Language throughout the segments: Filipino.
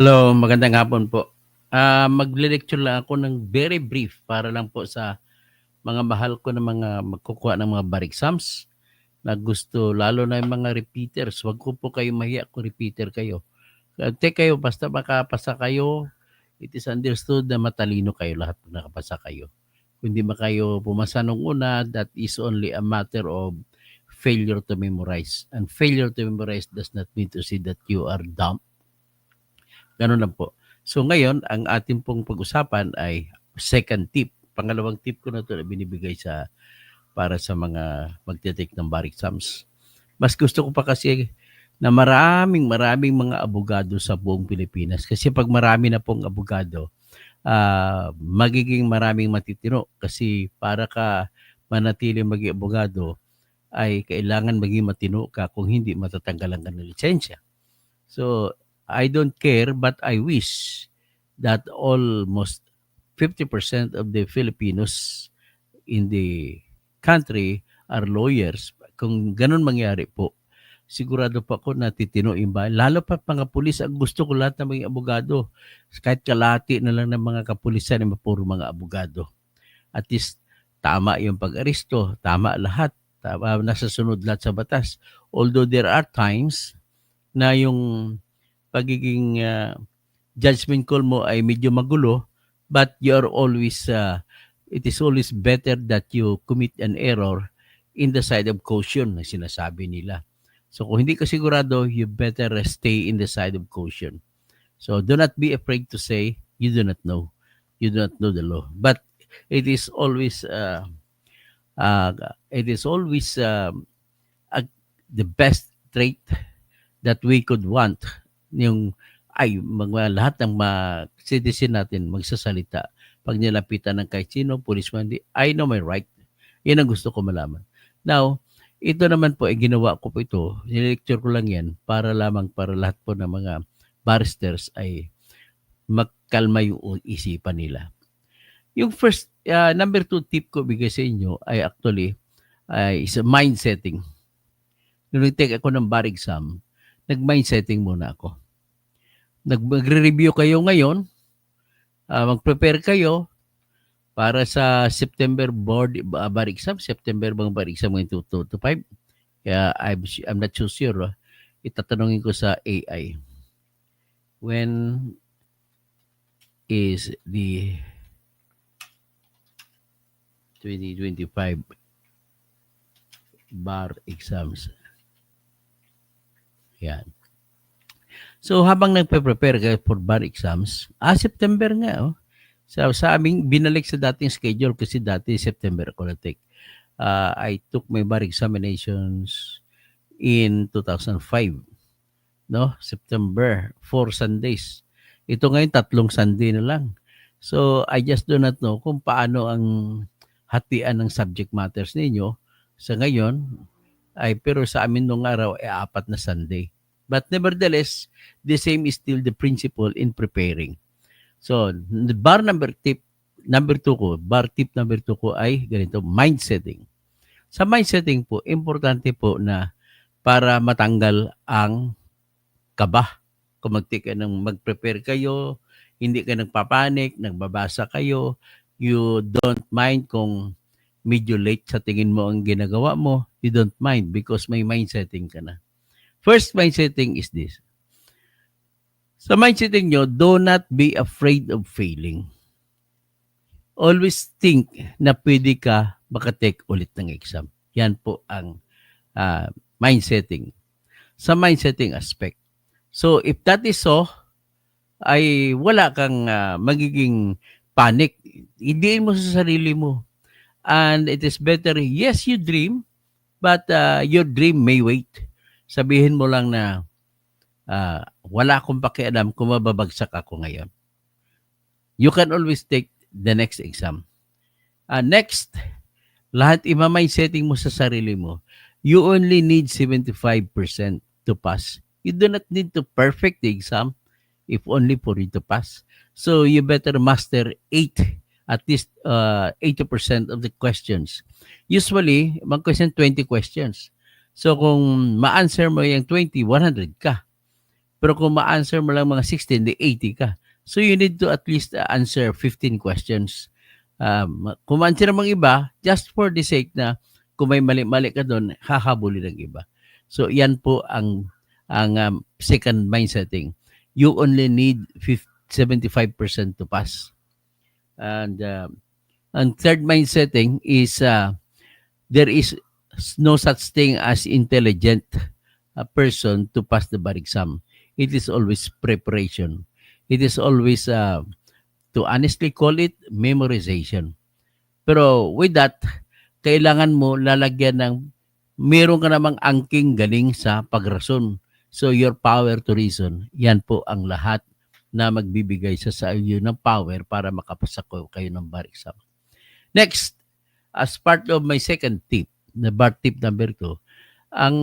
Hello, magandang hapon po. Magle-lecture lang ako ng very brief para lang po sa mga mahal ko na mga magkukuha ng mga bar exams na gusto, lalo na yung mga repeaters. Huwag ko po kayo mahiya kung repeater kayo. Take kayo, basta makapasa kayo, it is understood na matalino kayo lahat pag nakapasa kayo. Kung hindi ba kayo pumasa nung una, that is only a matter of failure to memorize. And failure to memorize does not mean to say that you are dumb. Ganun lang po. So ngayon, ang ating pong pag-usapan ay second tip. Pangalawang tip ko na ito na binibigay para sa mga magte-take ng bar exams. Mas gusto ko pa kasi na maraming mga abogado sa buong Pilipinas. Kasi pag marami na pong abogado, magiging maraming matitino. Kasi para ka manatili maging abogado, ay kailangan maging matino ka, kung hindi matatanggalan ka ng lisensya. So, I don't care, but I wish that almost 50% of the Filipinos in the country are lawyers. Kung ganun mangyari po, sigurado po ako na titino yung bayan. Lalo pa mga pulis, ang gusto ko lahat ng mga abogado. Kahit kalahati na lang ng mga kapulisan ay puro mga abogado. At least tama yung pag-aristo, tama lahat, tama, nasa sunod lahat sa batas. Although there are times na yung pagiging judgment call mo ay medyo magulo, but you're always, it is always better that you commit an error in the side of caution na sinasabi nila. So kung hindi ka sigurado, you better stay in the side of caution. So do not be afraid to say you do not know. You do not know the law. But it is always, uh, it is always the best trait that we could want, yung mga lahat ng mga citizen natin magsasalita pag nilapitan ng kahit sino, policeman, I know my right. Yan ang gusto ko malaman. Now, ito naman po, ginawa ko po ito, nilecture ko lang yan para lamang para lahat po ng mga barristers ay magkalma yung isipan nila. Yung first, number 2 tip ko bigay sa inyo ay actually is a mind setting. Nung nag-take ako ng bar exam, nag-mind setting muna ako. Magre-review kayo ngayon, mag-prepare kayo para sa September board bar exam. September bang bar exam ngayon 2 to 5? Kaya I'm not so sure. Itatanungin ko sa AI. When is the 2025 bar exams? Yan. So habang nagpe-prepare kayo for bar exams, September nga oh. Sa aming binalik sa dating schedule kasi dati September ako na-take. I took my bar examinations in 2005. No? September, 4 Sundays. Ito ngayon 3 Sunday na lang. So I just do not know kung paano ang hatian ng subject matters ninyo sa ngayon pero sa amin nung araw ay 4 na Sunday. But nevertheless, the same is still the principle in preparing. So, bar tip number 2 ko ay ganito, mind setting. Sa mind setting po, importante po na para matanggal ang kaba. Kung mag-prepare kayo, hindi ka nagpapanik, nagbabasa kayo, you don't mind kung medyo late sa tingin mo ang ginagawa mo, you don't mind because may mind setting ka na. First mind setting is this. Sa mind setting nyo, do not be afraid of failing. Always think na pwede ka makatake ulit ng exam. Yan po ang mind setting. Sa mind setting aspect. So, if that is so, ay wala kang magiging panic. Hindiin mo sa sarili mo. And it is better, yes, you dream, but your dream may wait. Sabihin mo lang na wala akong pakialam kung mababagsak ako ngayon. You can always take the next exam. Next, lahat ima-mind setting mo sa sarili mo. You only need 75% to pass. You do not need to perfect the exam if only for you to pass. So you better master at least 80% of the questions. Usually, mag-question 20 questions. So kung ma-answer mo yung 20, 100 ka. Pero kung ma-answer mo lang mga 16, di 80 ka. So you need to at least answer 15 questions. Kung ma-answer namang iba, just for the sake na kung may mali-mali ka doon, hahabulin ng iba. So yan po ang second mindsetting. You only need 75% to pass. And ang third mindsetting is there is no such thing as intelligent person to pass the bar exam. It is always preparation. It is always, to honestly call it, memorization. Pero with that, kailangan mo lalagyan ng meron ka namang angking galing sa pagrason. So your power to reason, yan po ang lahat na magbibigay sa iyo ng power para makapasa kayo ng bar exam. Next, as part of my second tip, na bar tip number 2, ang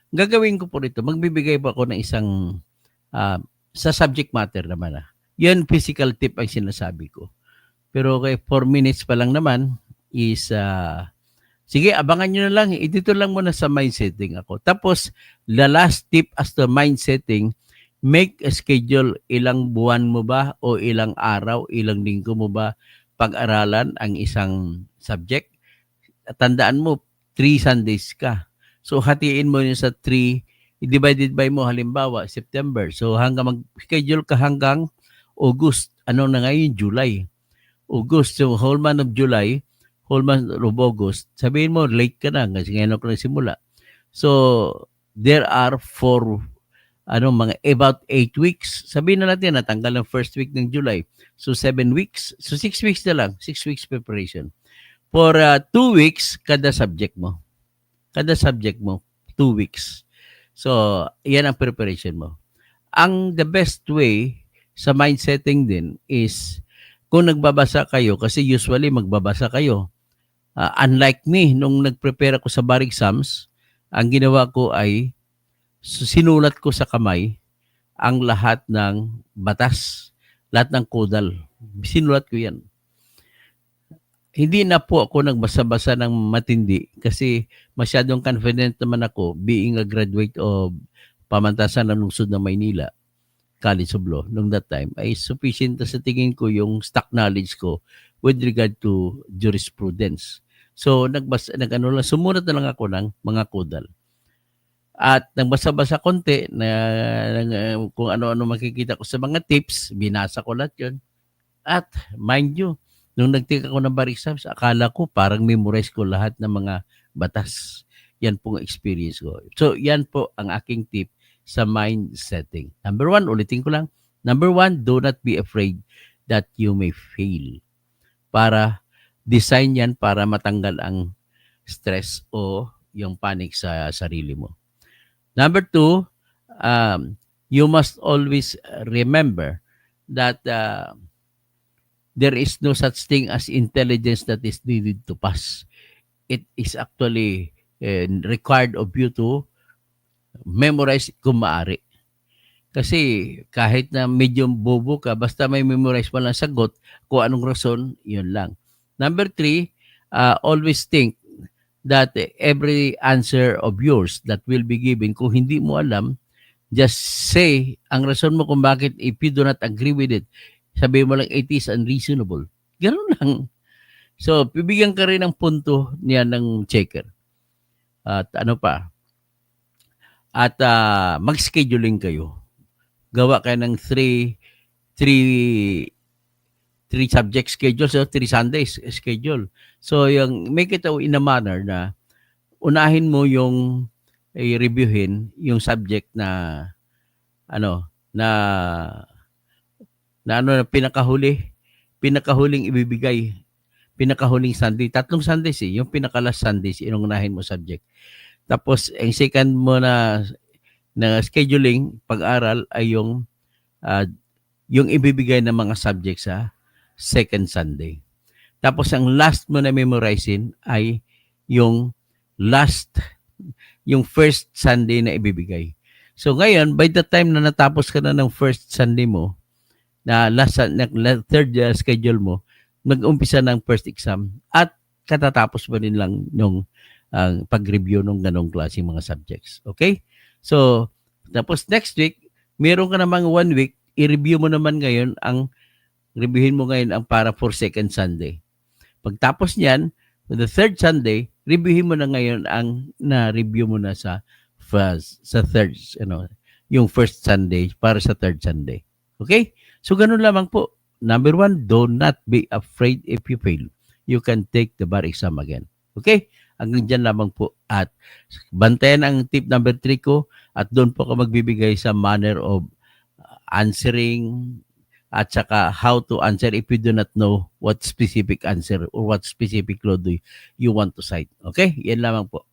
gagawin ko po rito, magbibigay po ako ng isang sa subject matter naman. Yan, physical tip ang sinasabi ko. Pero kay 4 minutes pa lang naman is, sige, abangan nyo na lang. Dito lang muna sa mindsetting ako. Tapos, the last tip as to mindsetting, make a schedule. Ilang buwan mo ba o ilang araw, ilang linggo mo ba pag-aralan ang isang subject? Tandaan mo, 3 Sundays ka. So, hatiin mo yun sa 3, divided by mo, halimbawa, September. So, hanggang mag-schedule ka hanggang August. Ano na ngayon? July. August. So, whole month of July, whole month of August. Sabihin mo, late ka na kasi ngayon ako nagsimula. So, there are mga about 8 weeks. Sabihin na natin, natanggal ang first week ng July. So, 7 weeks. So, 6 weeks na lang. 6 weeks preparation. For 2 weeks, kada subject mo. Kada subject mo, 2 weeks. So, yan ang preparation mo. The best way sa mindsetting din is kung nagbabasa kayo, kasi usually magbabasa kayo. Unlike me, nung nag-prepare ako sa bar exams, ang ginawa ko ay sinulat ko sa kamay ang lahat ng batas, lahat ng kodal. Sinulat ko yan. Hindi na po ako nagbasa-basa ng matindi kasi masyadong confident naman ako being a graduate of Pamantasan ng Lungsod ng Maynila, College of Law, nung that time, ay sufficient sa tingin ko yung stock knowledge ko with regard to jurisprudence. So, sumunod na lang ako ng mga kodal. At nagbasa-basa konti kung ano-ano makikita ko sa mga tips, binasa ko lahat yun. At mind you, nung nag-take ako ng bar exams, akala ko parang memorize ko lahat ng mga batas. Yan pong experience ko. So, yan po ang aking tip sa mind setting. Number 1, ulitin ko lang. Number 1, do not be afraid that you may fail. Para design yan para matanggal ang stress o yung panic sa sarili mo. Number 2, you must always remember that there is no such thing as intelligence that is needed to pass. It is actually required of you to memorize kung maaari. Kasi kahit na medyo bobo ka, basta may memorize mo lang sagot, kung anong rason, yun lang. Number 3, always think that every answer of yours that will be given, kung hindi mo alam, just say ang rason mo kung bakit. If you do not agree with it, sabihin mo lang, it is unreasonable. Ganun lang. So, bibigyan ka rin ng punto niya ng checker. At ano pa? At mag-scheduling kayo. Gawa kayo ng 3 subject schedule, so 3 Sundays schedule. So, yung make it in a manner na unahin mo yung reviewin yung subject na pinakahuling ibibigay, pinakahuling Sunday. 3 Sundays yung pinaka-last Sundays, inuunahin mo subject. Tapos, ang second mo na scheduling, pag-aral ay yung ibibigay ng mga subject sa second Sunday. Tapos, ang last mo na memorizein ay yung first Sunday na ibibigay. So, ngayon, by the time na natapos ka na ng first Sunday mo, na third schedule mo, mag-umpisa ng first exam at katatapos mo din lang nung pag-review ng ganong klaseng mga subjects. Okay? So, Tapos next week, meron ka namang 1 week, i-review mo naman ngayon reviewin mo ngayon ang para for second Sunday. Pagtapos niyan, the third Sunday, reviewin mo na ngayon ang na-review mo na sa third, yung first Sunday para sa third Sunday. Okay? So, ganun lamang po. Number 1, do not be afraid if you fail. You can take the bar exam again. Okay? Hanggang dyan lamang po. At bantayan ang tip number 3 ko at doon po ako magbibigay sa manner of answering at saka how to answer if you do not know what specific answer or what specific law do you want to cite. Okay? Yan lamang po.